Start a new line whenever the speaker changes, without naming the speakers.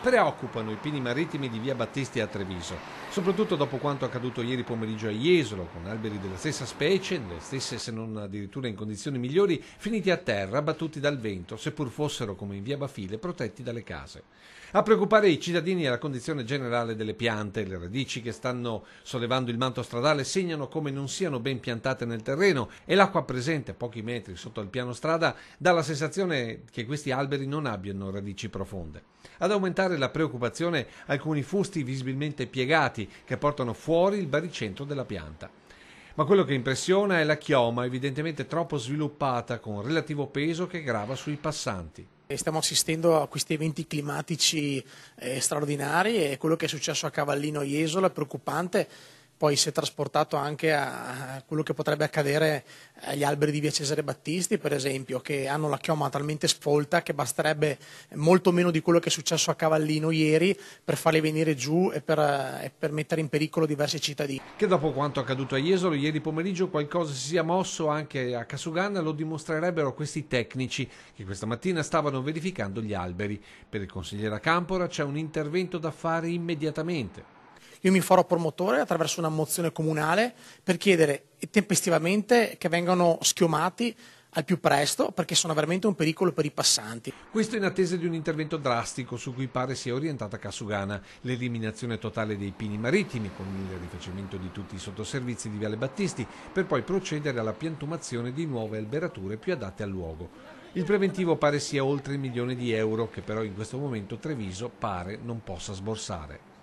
Preoccupano i pini marittimi di via Battisti a Treviso, soprattutto dopo quanto accaduto ieri pomeriggio a Jesolo, con alberi della stessa specie, nelle stesse se non addirittura in condizioni migliori, finiti a terra, abbattuti dal vento, seppur fossero come in via Bafile protetti dalle case. A preoccupare i cittadini è la condizione generale delle piante. Le radici che stanno sollevando il manto stradale segnano come non siano ben piantate nel terreno e l'acqua presente a pochi metri sotto il piano strada dà la sensazione che questi alberi non abbiano radici profonde. Ad aumentare la preoccupazione alcuni fusti visibilmente piegati che portano fuori il baricentro della pianta. Ma quello che impressiona è la chioma, evidentemente troppo sviluppata, con relativo peso che grava sui passanti.
Stiamo assistendo a questi eventi climatici straordinari e quello che è successo a Cavallino e Jesolo è preoccupante. Poi si è trasportato anche a quello che potrebbe accadere agli alberi di via Cesare Battisti, per esempio, che hanno la chioma talmente sfolta che basterebbe molto meno di quello che è successo a Cavallino ieri per farli venire giù e per mettere in pericolo diversi cittadini.
Che dopo quanto accaduto a Jesolo ieri pomeriggio qualcosa si sia mosso anche a Casugana lo dimostrerebbero questi tecnici che questa mattina stavano verificando gli alberi. Per il consigliere Campora c'è un intervento da fare immediatamente.
Io mi farò promotore attraverso una mozione comunale per chiedere tempestivamente che vengano schiumati al più presto perché sono veramente un pericolo per i passanti.
Questo in attesa di un intervento drastico su cui pare sia orientata Casugana, l'eliminazione totale dei pini marittimi con il rifacimento di tutti i sottoservizi di Viale Battisti per poi procedere alla piantumazione di nuove alberature più adatte al luogo. Il preventivo pare sia oltre €1 milione che però in questo momento Treviso pare non possa sborsare.